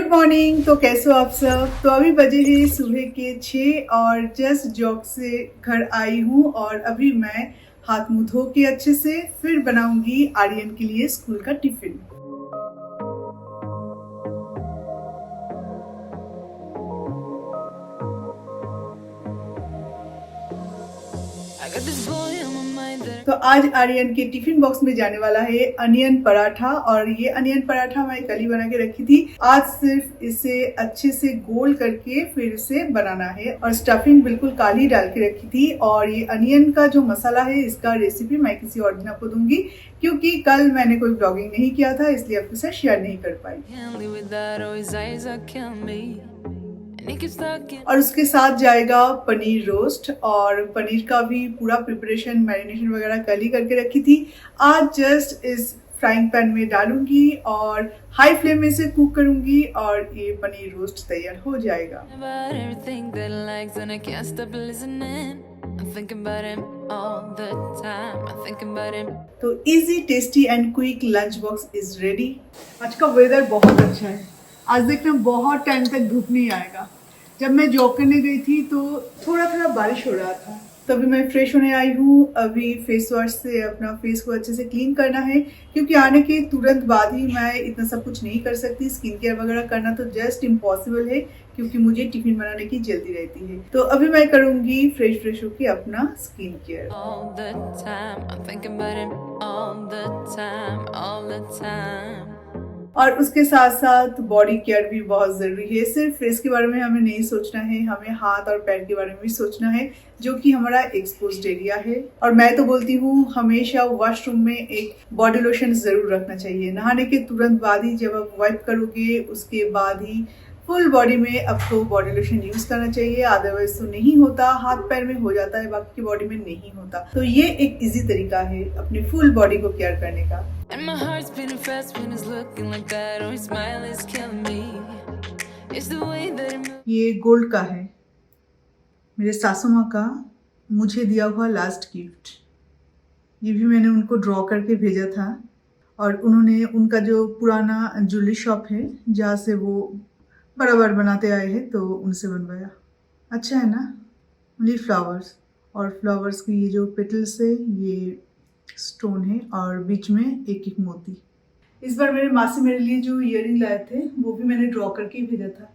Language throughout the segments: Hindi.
Good morning. तो कैसे हो आप सब। तो अभी बजे हैं सुबह के 6 और जस्ट जॉब से घर आई हूँ और अभी मैं हाथ मुंह धो के अच्छे से फिर बनाऊंगी आर्यन के लिए स्कूल का टिफिन। तो आज आर्यन के टिफिन बॉक्स में जाने वाला है अनियन पराठा, और ये अनियन पराठा मैं कल ही बना के रखी थी। आज सिर्फ इसे अच्छे से गोल करके फिर से बनाना है, और स्टफिंग बिल्कुल काली डाल के रखी थी। और ये अनियन का जो मसाला है इसका रेसिपी मैं किसी और दिन आपको दूंगी, क्योंकि कल मैंने कोई ब्लॉगिंग नहीं किया था, इसलिए आपके साथ शेयर नहीं कर पाई। और उसके साथ जाएगा पनीर रोस्ट, और पनीर का भी पूरा प्रिपरेशन मैरिनेशन वगैरह कल ही करके रखी थी। आज जस्ट इस फ्राइंग पैन में डालूंगी और हाई फ्लेम में से कुक करूंगी और ये पनीर रोस्ट तैयार हो जाएगा। तो easy, tasty and quick lunch box is ready. आज का वेदर बहुत अच्छा है। आज देखना बहुत टाइम तक धूप नहीं आएगा। जब मैं जॉब करने गई थी तो थोड़ा थोड़ा बारिश हो रहा था। तभी मैं फ्रेश होने आई हूँ। अभी फेस वॉश से अपना फेस को अच्छे से क्लीन करना है, क्योंकि आने के तुरंत बाद ही मैं इतना सब कुछ नहीं कर सकती। स्किन केयर वगैरह करना तो जस्ट इम्पॉसिबल है, क्योंकि मुझे टिफिन बनाने की जल्दी रहती है। तो अभी मैं करूंगी फ्रेश होके अपना स्किन केयर। और उसके साथ साथ बॉडी केयर भी बहुत जरूरी है। सिर्फ फेस के बारे में हमें नहीं सोचना है, हमें हाथ और पैर के बारे में भी सोचना है, जो कि हमारा एक्सपोज्ड एरिया है। और मैं तो बोलती हूँ हमेशा वॉशरूम में एक बॉडी लोशन जरूर रखना चाहिए। नहाने के तुरंत बाद ही जब आप वाइप करोगे उसके बाद ही फुल बॉडी में आपको बॉडी लोशन यूज करना चाहिए। अदरवाइज तो नहीं होता, हाथ पैर में हो जाता है, बाकी बॉडी में नहीं होता। तो ये एक इजी तरीका है अपनी फुल बॉडी को केयर करने का। ये गोल्ड का है, मेरे सासू माँ का मुझे दिया हुआ लास्ट गिफ्ट। ये भी मैंने उनको ड्रॉ करके भेजा था, और उन्होंने उनका जो पुराना ज्वेलरी शॉप है जहाँ से वो बराबर बनाते आए हैं, तो उनसे बनवाया। अच्छा है ना। ओनली फ्लावर्स, और फ्लावर्स की ये जो पेटल्स है ये स्टोन है, और बीच में एक एक मोती। इस बार मेरे मासी मेरे लिए जो ईयरिंग लाए थे वो भी मैंने ड्रॉ करके भेजा था।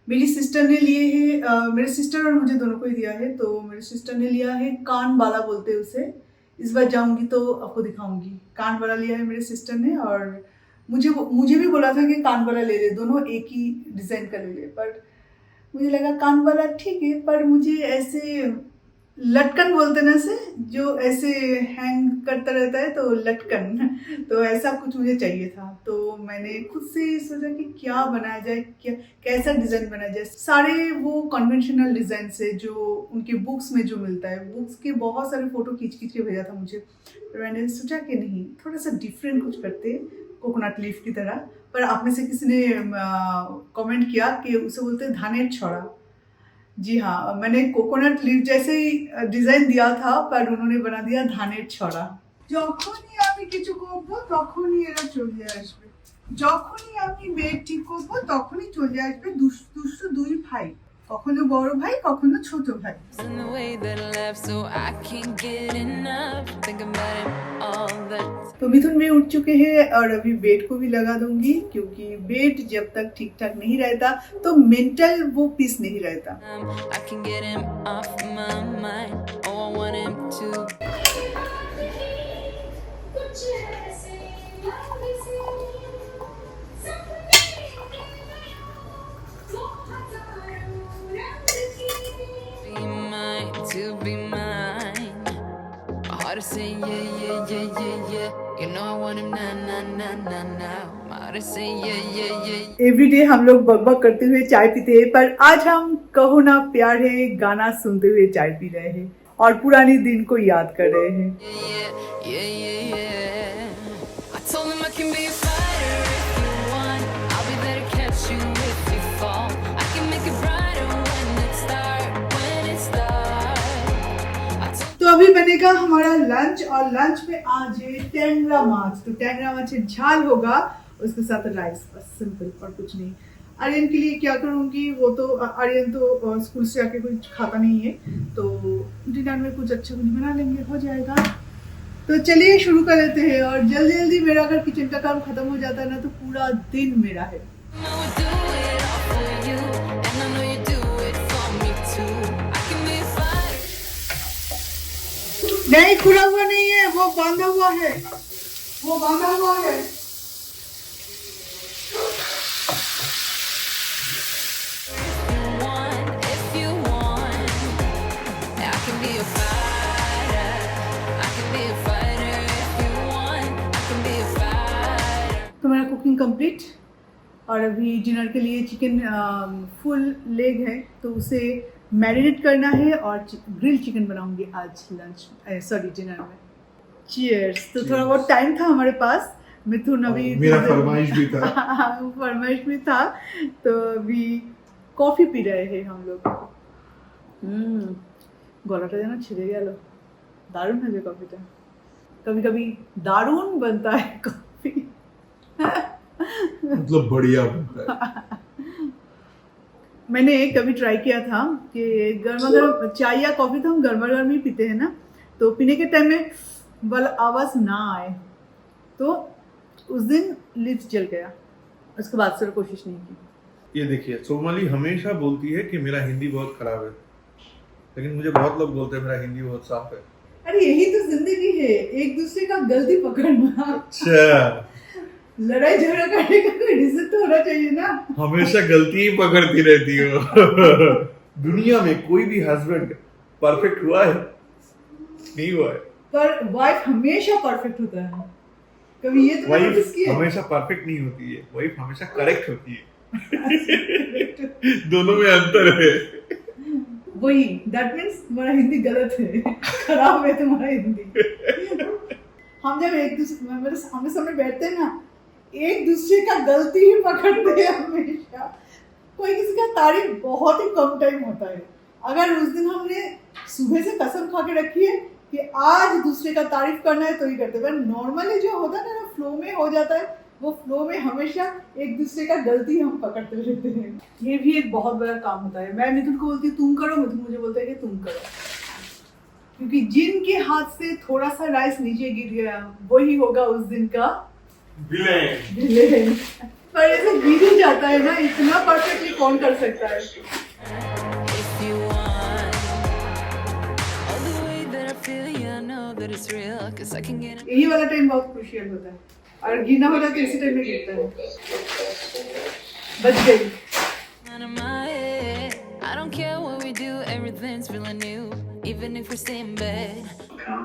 मेरी सिस्टर ने लिए है, मेरे सिस्टर और मुझे दोनों को ही दिया है। तो मेरी सिस्टर ने लिया है कान वाला बोलते हैं उसे। इस बार जाऊंगी तो आपको दिखाऊंगी। कान वाला लिया है मेरे सिस्टर ने, और मुझे भी बोला था कि कान वाला ले ले, दोनों एक ही डिजाइन का ले ले। पर मुझे लगा कान वाला ठीक है, पर मुझे ऐसे लटकन बोलते ना से, जो ऐसे हैंग करता रहता है, तो लटकन, तो ऐसा कुछ मुझे चाहिए था। तो मैंने खुद से सोचा कि क्या बनाया जाए, कैसा डिजाइन बनाया जाए। सारे वो कन्वेंशनल डिजाइन से जो उनके बुक्स में जो मिलता है, बुक्स के बहुत सारे फोटो खींच के भेजा था मुझे। तो मैंने सोचा कि नहीं, थोड़ा सा डिफरेंट कुछ करते, कोकोनट लीफ की तरह। पर आप में से किसी ने कमेंट किया कि उसे बोलते हैं धानेर छड़ा। जी हाँ, मैंने कोकोनट लीफ जैसे ही डिजाइन दिया था, पर उन्होंने बना दिया धानेर छड़ा। যখনই আমি কিছু করব তখনই এরা চলে আসবে, যখনই আমি বেড ঠিক করব তখনই চলে আসবে দুষ্টু দুই ভাই, কখনো বড় ভাই কখনো ছোট ভাই। तो मिथुन भी उठ चुके हैं, और अभी बेड को भी लगा दूंगी, क्योंकि बेड जब तक ठीक ठाक नहीं रहता तो मेंटल वो पीस नहीं रहता। एवरीडे हम लोग बकबक करते हुए चाय पीते हैं, पर आज हम कहो ना प्यार है गाना सुनते हुए चाय पी रहे हैं और पुराने दिन को याद कर रहे हैं। तो अभी बनेगा हमारा लंच, और लंच में आज है टेंगरा माछ। तो टेंगरा माछ झाल होगा, उसके साथ राइस, बस सिंपल और कुछ नहीं। आर्यन के लिए क्या करूँगी, वो तो आर्यन तो स्कूल से आके कुछ खाता नहीं है, तो डिनर में कुछ अच्छा कुछ बना लेंगे, हो जाएगा। तो चलिए शुरू कर लेते हैं। और जल्दी जल्दी मेरा अगर किचन का काम खत्म हो जाता है ना तो पूरा दिन मेरा है। नहीं, खुला हुआ नहीं है, वो बांधा हुआ है, वो बांधा हुआ है। तो मेरा कुकिंग कंप्लीट, और अभी डिनर के लिए चिकन फुल लेग है तो उसे मैरिनेट करना है, और ग्रिल चिकन बनाऊंगी आज डिनर में। चीयर्स। तो थोड़ा बहुत टाइम था हमारे पास, मिथुन अभी मेरा फरमाइश भी था फरमाइश भी था, तो अभी कॉफी पी रहे हैं हम लोग। গলাটা যেন ছিঁড়ে গেল, দারুণ হয়েছে কফিটা। कभी कभी दारुण बनता है कॉफी। मतलब बढ़िया बनता है। मैंने कभी ट्राई किया था कि गर्मा गर्म चाय या कॉफी तो हम गर्मा गर्म ही पीते हैं ना, तो पीने के टाइम में वाला आवाज ना आए, तो उस दिन लिप्स जल गया, उसके बाद से कोशिश नहीं की। ये देखिए, सोमाली हमेशा बोलती है कि मेरा हिंदी बहुत खराब है, लेकिन मुझे बहुत लोग बोलते हैं मेरा हिंदी बहुत साफ है। अरे यही तो जिंदगी है, एक दूसरे का गलती पकड़ना। अच्छा, लड़ाई झगड़ा करने का कोई रीजन तो होना चाहिए ना। हमेशा गलती ही पकड़ती रहती हो। दुनिया में कोई भी हस्बैंड परफेक्ट हुआ है? नहीं हुआ है। पर वाइफ हमेशा परफेक्ट होता है, कभी ये तो नोटिस किया? हमेशा परफेक्ट नहीं होती है, वाइफ हमेशा करेक्ट होती है। दोनों में अंतर है। वही, दैट मीन्स तुम्हारा हिंदी गलत है, खराब है तुम्हारा हिंदी। हम जब एक दूसरे मेरे सामने सामने बैठते हैं ना, एक दूसरे का गलती ही पकड़ते हैं हमेशा। कोई किसी का तारीफ बहुत ही कम टाइम होता है। अगर उस दिन हमने सुबह से कसम खा के रखी है कि आज दूसरे का तारीफ करना है तो ही करते हैं, नॉर्मली जो होता है ना फ्लो में हो जाता है, वो फ्लो में हमेशा एक दूसरे का गलती हम पकड़ते रहते हैं। ये भी एक बहुत बड़ा काम होता है। मैं मिथुन को बोलती हूँ तुम करो, मिथुन मुझे बोलता है कि तुम करो, क्योंकि जिनके हाथ से थोड़ा सा राइस नीचे गिर गया वही होगा उस दिन का विलेन। पर ऐसे गिर ही जाता है ना, इतना परफेक्टली कौन कर सकता है। यही वाला टाइम बहुत क्रूशियल होता है, और गिरना होता है तो इसी टाइम में गिरता है। बच गई।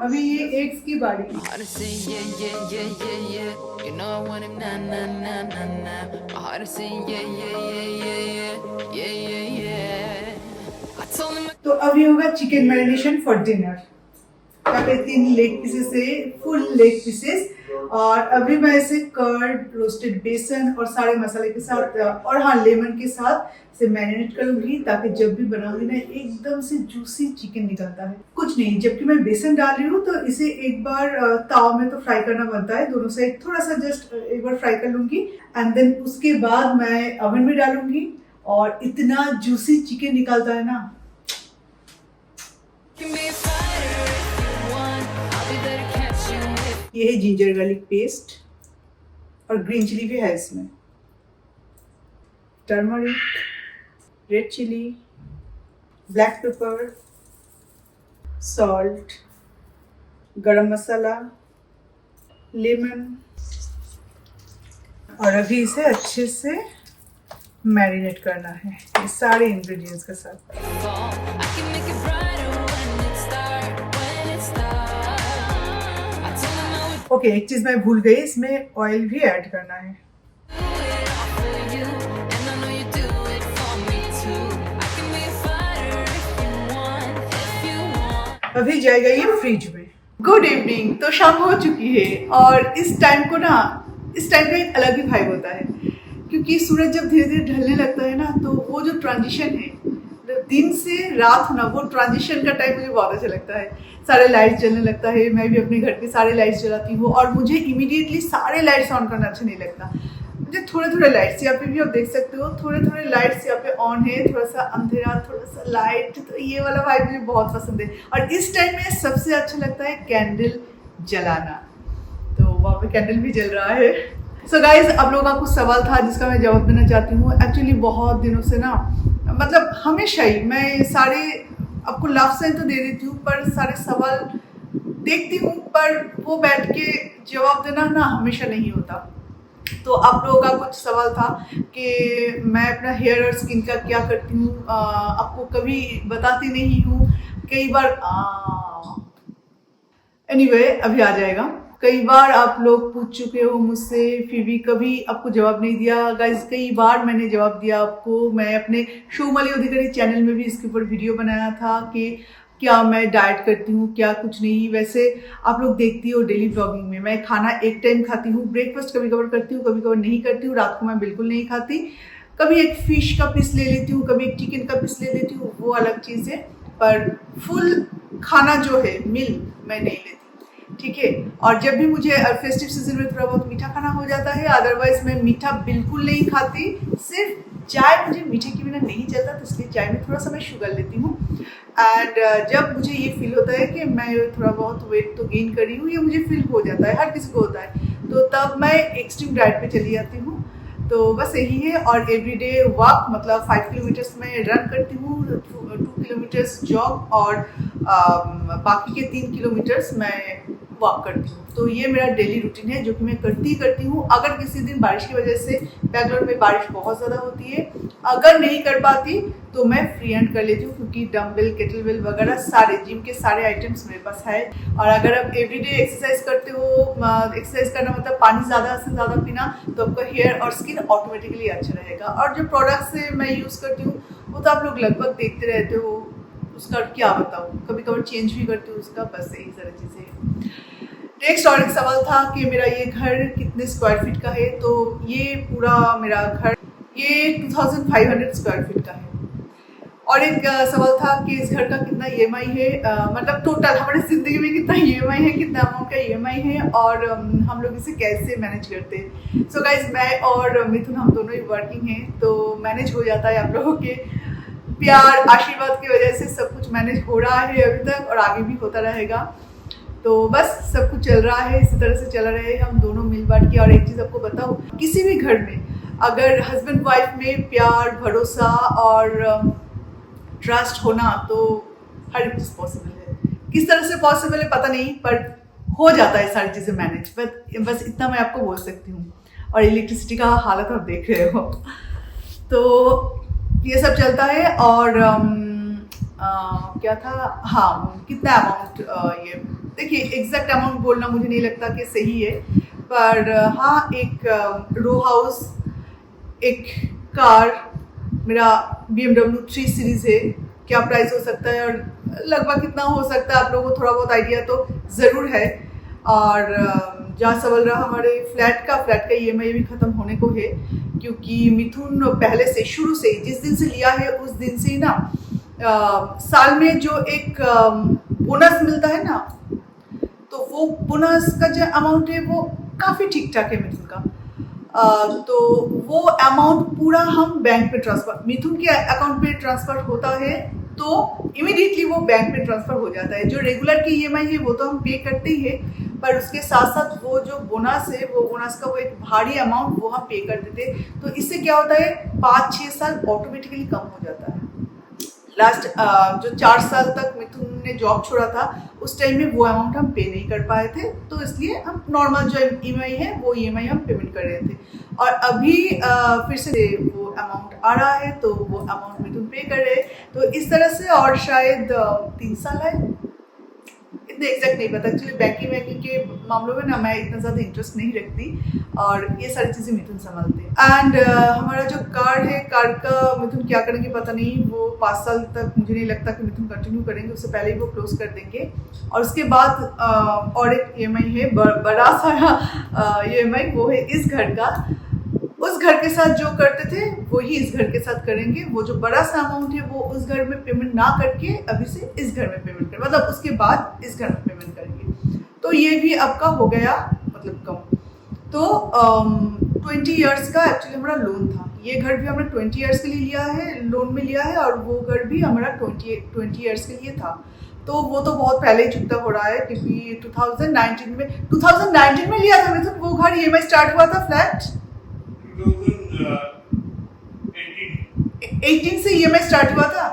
अभी ये एग्स की बारी। तो अभी होगा चिकन मैरिनेशन फॉर डिनर। यहाँ पे 3 लेग पीसेस है, फुल लेग पीसेस, और अभी मैं इसे कर्ड, रोस्टेड बेसन और सारे मसाले के साथ, और हाँ लेमन के साथ इसे मैरिनेट करूंगी, ताकि जब भी बनाऊंगी ना एकदम से जूसी चिकन निकलता है। कुछ नहीं, जबकि मैं बेसन डाल रही हूँ तो इसे एक बार ताव में तो फ्राई करना बनता है, दोनों साइड थोड़ा सा जस्ट एक बार फ्राई कर लूंगी, एंड देन उसके बाद मैं ओवन में डालूंगी, और इतना जूसी चिकन निकलता है ना। ये है जिंजर गार्लिक पेस्ट, और ग्रीन चिली भी है इसमें, turmeric, red chilli, black pepper, salt, garam masala, lemon, और अभी इसे अच्छे से मैरिनेट करना है ये सारे इंग्रेडिएंट्स के साथ। ओके, एक चीज मैं भूल गई, इसमें ऑयल भी ऐड करना है। अभी जाएगा ये फ्रिज में। Good evening. तो शाम हो चुकी है, और इस टाइम का एक अलग ही वाइब होता है, क्योंकि सूरज जब धीरे धीरे ढलने लगता है ना, तो वो जो ट्रांजिशन है दिन से रात होना, वो ट्रांजिशन का टाइम मुझे बहुत अच्छा लगता है। सारे लाइट्स जलने लगता है, मैं भी अपने घर के सारे लाइट्स जलाती हूँ, और मुझे इमीडिएटली सारे लाइट्स ऑन करना अच्छा नहीं लगता। मुझे थोड़े थोड़े लाइट्स, यहाँ पे भी आप देख सकते हो थोड़े थोड़े लाइट्स यहाँ पे ऑन है, थोड़ा सा अंधेरा थोड़ा सा लाइट, तो ये वाला वाइब मुझे बहुत पसंद है। और इस टाइम में सबसे अच्छा लगता है कैंडल जलाना, तो वहाँ पे कैंडल भी जल रहा है। सो गाइज, आप लोगों का कुछ सवाल था जिसका मैं जवाब देना चाहती हूँ। एक्चुअली बहुत दिनों से ना, मतलब हमेशा ही मैं सारे आपको लव साइन तो दे देती हूँ, पर सारे सवाल देखती हूँ, पर वो बैठ के जवाब देना ना हमेशा नहीं होता। तो आप लोगों का कुछ सवाल था कि मैं अपना हेयर और स्किन का क्या करती हूँ, आपको कभी बताती नहीं हूँ, कई बार एनीवे अभी आ जाएगा। कई बार आप लोग पूछ चुके हो मुझसे, फिर भी कभी आपको जवाब नहीं दिया। गाइज कई बार मैंने जवाब दिया आपको। मैं अपने शोमाली अधिकारी चैनल में भी इसके ऊपर वीडियो बनाया था कि क्या मैं डाइट करती हूँ, क्या कुछ नहीं। वैसे आप लोग देखती हो डेली ब्लॉगिंग में मैं खाना एक टाइम खाती हूँ, ब्रेकफास्ट कभी कभार करती हूँ, कभी कभार नहीं करती हूँ, रात को मैं बिल्कुल नहीं खाती। कभी एक फिश का पीस ले लेती हूँ, कभी एक चिकन का पीस ले लेती हूँ, वो अलग चीज़ है, पर फुल खाना जो है मील मैं नहीं लेती, ठीक है। और जब भी मुझे फेस्टिव सीजन में थोड़ा बहुत मीठा खाना हो जाता है, अदरवाइज मैं मीठा बिल्कुल नहीं खाती। सिर्फ चाय मुझे मीठे के बिना नहीं चलता, तो इसलिए चाय में थोड़ा सा मैं शुगर लेती हूँ। एंड जब मुझे ये फील होता है कि मैं थोड़ा बहुत वेट तो गेन करी हूँ, ये मुझे फील हो जाता है, हर किसी को होता है, तो तब मैं एक्सट्रीम डाइट पे चली जाती हूँ। तो बस यही है। और एवरीडे वॉक, मतलब 5 किलोमीटर्स में रन करती हूँ, 2 किलोमीटर्स जॉग, और बाकी के 3 किलोमीटर्स मैं वॉक करती हूँ। तो ये मेरा डेली रूटीन है जो कि मैं करती हूँ। अगर किसी दिन बारिश की वजह से, बैंगलोर में बारिश बहुत ज़्यादा होती है, अगर नहीं कर पाती तो मैं फ्री हैंड कर लेती हूँ, क्योंकि डम्बल केटलबेल वगैरह सारे जिम के सारे आइटम्स मेरे पास है। और अगर आप एवरीडे एक्सरसाइज करते हो, एक्सरसाइज करना मतलब पानी ज़्यादा से ज़्यादा पीना, तो आपका हेयर और स्किन ऑटोमेटिकली अच्छा रहेगा। और जो प्रोडक्ट्स मैं यूज़ करती हूँ वो तो आप लोग लगभग देखते रहते हो, उसका क्या बताऊँ, कभी कभार चेंज भी करती हूँ उसका, बस यही सारी चीज़ें। नेक्स्ट और एक सवाल था कि मेरा ये घर कितने स्क्वायर फीट का है। तो ये पूरा मेरा घर ये 2500 स्क्वायर फीट का है। और एक सवाल था कि इस घर का कितना EMI है, मतलब टोटल हमारी ज़िंदगी में कितना EMI है, कितना अमाउंट का EMI है, और हम लोग इसे कैसे मैनेज करते हैं। सो गाइज, मैं और मिथुन हम दोनों ही वर्किंग हैं, तो मैनेज हो जाता है। आप लोगों के प्यार आशीर्वाद की वजह से सब कुछ मैनेज हो रहा है अभी तक, और आगे भी होता रहेगा। तो बस सब कुछ चल रहा है, इसी तरह से चला रहे हम दोनों मिल बांट के। और एक चीज़ आपको बताऊँ, किसी भी घर में अगर हस्बैंड वाइफ में प्यार, भरोसा और ट्रस्ट होना, तो हर एक चीज़ पॉसिबल है। किस तरह से पॉसिबल है पता नहीं, पर हो जाता है सारी चीज़ें मैनेज। बस इतना मैं आपको बोल सकती हूँ। और इलेक्ट्रिसिटी का हालत आप देख रहे हो, तो ये सब चलता है। और क्या था, हाँ, कितना अमाउंट, ये देखिए एग्जैक्ट अमाउंट बोलना मुझे नहीं लगता कि सही है, पर हाँ, एक रो हाउस, एक कार, मेरा BMW 3 सीरीज़ है, क्या प्राइस हो सकता है और लगभग कितना हो सकता है, आप लोगों को थोड़ा बहुत आइडिया तो ज़रूर है। और जहाँ सवाल रहा हमारे फ्लैट का EMI भी ख़त्म होने को है, क्योंकि मिथुन पहले से, शुरू से, जिस दिन से लिया है उस दिन से ही ना, साल में जो एक बोनस मिलता है ना, तो वो बोनस का जो अमाउंट है वो काफ़ी ठीक ठाक है मिथुन का। तो वो अमाउंट पूरा हम बैंक पे ट्रांसफर, मिथुन के अकाउंट पे ट्रांसफर होता है, तो इमीडिएटली वो बैंक पे ट्रांसफर हो जाता है। जो रेगुलर की EMI है वो तो हम पे करते ही है, पर उसके साथ साथ वो जो बोनस है, वो बोनस का वो एक भारी अमाउंट वो हम पे कर देते। तो इससे क्या होता है, 5-6 साल ऑटोमेटिकली कम हो जाता है। लास्ट जो 4 साल तक मिथुन ने जॉब छोड़ा था, उस टाइम में वो अमाउंट हम पे नहीं कर पाए थे, तो इसलिए हम नॉर्मल जो EMI है वो EMI हम पेमेंट कर रहे थे। और अभी फिर से वो अमाउंट आ रहा है, तो वो अमाउंट मिथुन पे कर रहे हैं। तो इस तरह से, और शायद 3 साल है, इतने एग्जैक्ट नहीं पता। एक्चुअली बैंकिंग के मामलों में ना मैं इतना ज़्यादा इंटरेस्ट नहीं रखती, और ये सारी चीज़ें मिथुन संभालते हैं। एंड हमारा जो कार है, कार का मिथुन क्या करेंगे पता नहीं, वो 5 साल तक मुझे नहीं लगता कि मिथुन कंटिन्यू करेंगे, उससे पहले ही वो क्लोज कर देंगे। और उसके बाद और एक EMI है, बड़ा सारा EMI, वो है इस घर का। उस घर के साथ जो करते थे वही इस घर के साथ करेंगे। वो जो बड़ा सा अमाउंट है वो उस घर में पेमेंट ना करके अभी से इस घर में पेमेंट कर, मतलब उसके बाद इस घर में पेमेंट करेंगे। तो ये भी आपका हो गया, मतलब कम। तो 20 इयर्स का एक्चुअली हमारा लोन था। ये घर भी हमने 20 इयर्स के लिए लिया है, लोन में लिया है, और वो घर भी हमारा 20 इयर्स के लिए था। तो वो तो बहुत पहले ही चुकता हो रहा है, क्योंकि 2019 में लिया था मिथुन वो घर। EMI स्टार्ट हुआ था फ्लैट 18 से EMI स्टार्ट हुआ था।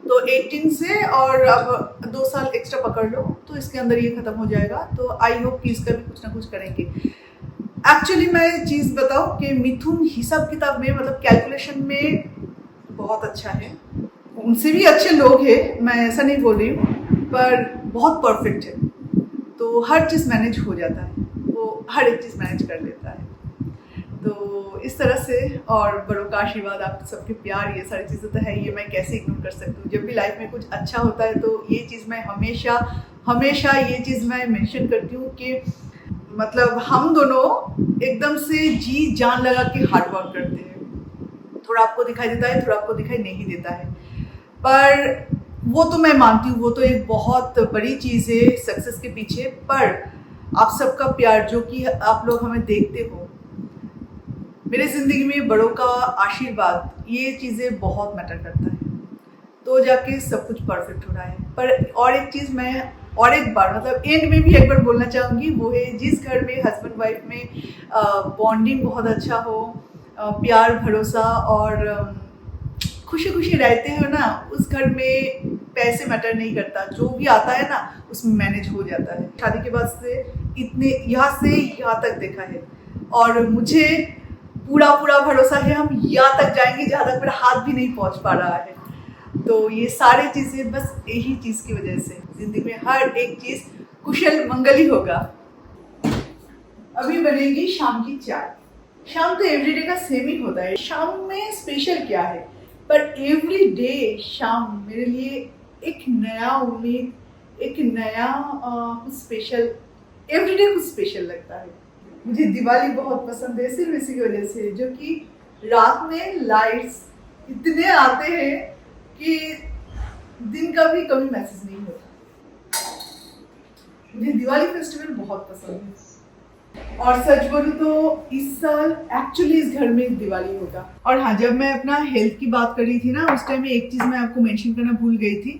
तो 18 से और अब 2 साल एक्स्ट्रा पकड़ लो तो इसके अंदर ये खत्म हो जाएगा। तो आई होप कि इसका भी कुछ ना कुछ करेंगे। एक्चुअली मैं चीज़ बताऊँ कि मिथुन हिसाब किताब में, मतलब कैलकुलेशन में बहुत अच्छा है। उनसे भी अच्छे लोग हैं, मैं ऐसा नहीं बोल रही हूँ, पर बहुत परफेक्ट है। तो हर चीज़ मैनेज हो जाता है, वो हर एक चीज़ मैनेज कर लेता है। तो इस तरह से, और बड़ों का आशीर्वाद, आप सबके प्यार, ये सारी चीज़ें तो है, ये मैं कैसे इग्नोर कर सकती हूँ। जब भी लाइफ में कुछ अच्छा होता है तो ये चीज़ मैं हमेशा ये चीज़ मैं मेंशन करती हूँ कि मतलब हम दोनों एकदम से जी जान लगा के हार्ड वर्क करते हैं। थोड़ा आपको दिखाई देता है, थोड़ा आपको दिखाई नहीं देता है, पर वो तो मैं मानती हूँ, वो तो एक बहुत बड़ी चीज़ है सक्सेस के पीछे। पर आप सबका प्यार, जो कि आप लोग हमें देखते हो, मेरे ज़िंदगी में बड़ों का आशीर्वाद, ये चीज़ें बहुत मैटर करता है। तो जाके सब कुछ परफेक्ट हो रहा है। पर और एक चीज़ मैं और एक बार, मतलब एंड में भी एक बार बोलना चाहूँगी, वो है जिस घर में हस्बैंड वाइफ में बॉन्डिंग बहुत अच्छा हो, प्यार भरोसा और खुशी खुशी रहते हो ना, उस घर में पैसे मैटर नहीं करता, जो भी आता है ना उसमें मैनेज हो जाता है। शादी के बाद से इतने यहाँ से यहाँ तक देखा है, और मुझे पूरा भरोसा है हम यहाँ तक जाएंगे जहाँ तक मेरा हाथ भी नहीं पहुँच पा रहा है। तो ये सारी चीज़ें बस यही चीज़ की वजह से, जिंदगी में हर एक चीज़ कुशल मंगल ही होगा। अभी बनेगी शाम की चाय। शाम तो एवरीडे का सेम ही होता है, शाम में स्पेशल क्या है, पर एवरी डे शाम मेरे लिए एक नया उम्मीद, एक नया कुछ स्पेशल, एवरीडे कुछ स्पेशल लगता है। मुझे दिवाली बहुत पसंद है सिर्फ इसी की वजह से, जो कि रात में लाइट्स इतने आते हैं कि दिन का भी कभी मैसेज नहीं होता। मुझे दिवाली फेस्टिवल बहुत पसंद है, और सच बोलूं तो इस साल एक्चुअली इस घर में दिवाली होगा। और हाँ, जब मैं अपना हेल्थ की बात कर रही थी ना, उस टाइम में एक चीज़ मैं आपको मेंशन करना भूल गई थी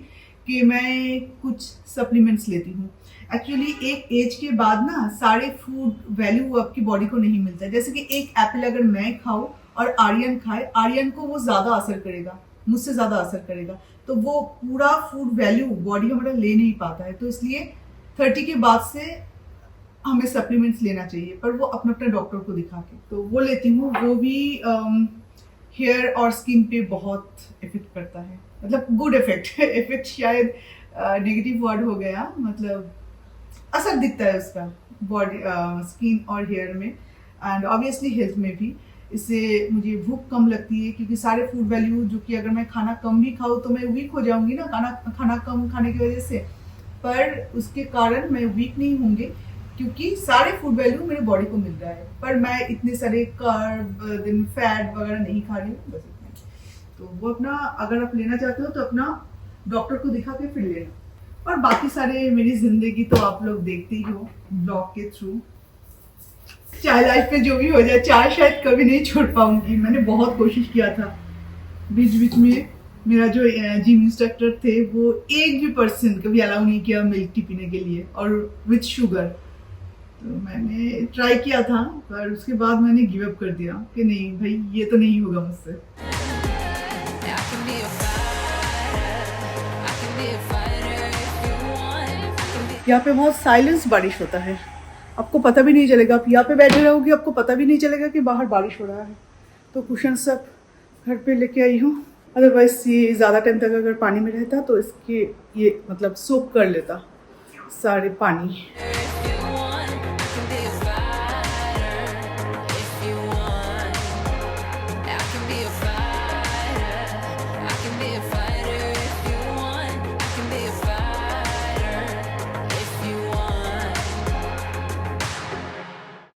कि मैं कुछ सप्लीमेंट्स लेती हूँ। एक्चुअली एक एज के बाद ना सारे फूड वैल्यू आपकी बॉडी को नहीं मिलता है। जैसे कि एक एप्पल अगर मैं खाऊं और आर्यन खाए, आर्यन को वो ज़्यादा असर करेगा, मुझसे ज़्यादा असर करेगा, तो वो पूरा फूड वैल्यू बॉडी हमारा ले नहीं पाता है। तो इसलिए 30 के बाद से हमें सप्लीमेंट्स लेना चाहिए, पर वो अपना अपना डॉक्टर को दिखा के। तो वो लेती हूँ, वो भी हेयर और स्किन पे बहुत इफेक्ट करता है, मतलब गुड इफेक्ट इफेक्ट शायद नेगेटिव वर्ड हो गया, मतलब असर दिखता है उसका बॉडी, स्किन और हेयर में, एंड ऑब्वियसली हेल्थ में भी। इससे मुझे भूख कम लगती है, क्योंकि सारे फूड वैल्यू, जो कि अगर मैं खाना कम भी खाऊँ तो मैं वीक हो जाऊंगी ना, खाना कम खाने की वजह से। पर उसके कारण मैं वीक नहीं होंगी, क्योंकि सारे फूड वैल्यू मेरे बॉडी को मिल रहा है, पर मैं इतने सारे कार्ब दिन फैट वगैरह नहीं खा रही हूँ, बस इतना ही। तो वो अपना, अगर आप लेना चाहते हो तो अपना डॉक्टर को दिखा के फिर लेना। और बाकी सारे मेरी जिंदगी तो आप लोग देखते ही हो ब्लॉग के थ्रू। चाय लाइफ में जो भी हो जाए, चाय शायद कभी नहीं छोड़ पाऊंगी। मैंने बहुत कोशिश किया था, बीच बीच में मेरा जो जिम इंस्ट्रक्टर थे वो 1% कभी अलाउ नहीं किया मिल्क टी पीने के लिए, और विथ शुगर। तो मैंने ट्राई किया था, पर उसके बाद मैंने गिव अप कर दिया कि नहीं भाई, ये तो नहीं होगा मुझसे। यहाँ पे बहुत साइलेंस बारिश होता है, आपको पता भी नहीं चलेगा। आप यहाँ पे बैठे रहोगे, आपको पता भी नहीं चलेगा कि बाहर बारिश हो रहा है। तो कुशन सब घर पे लेके आई हूँ, अदरवाइज ये ज़्यादा टाइम तक अगर पानी में रहता तो इसके ये मतलब सोक कर लेता सारे पानी।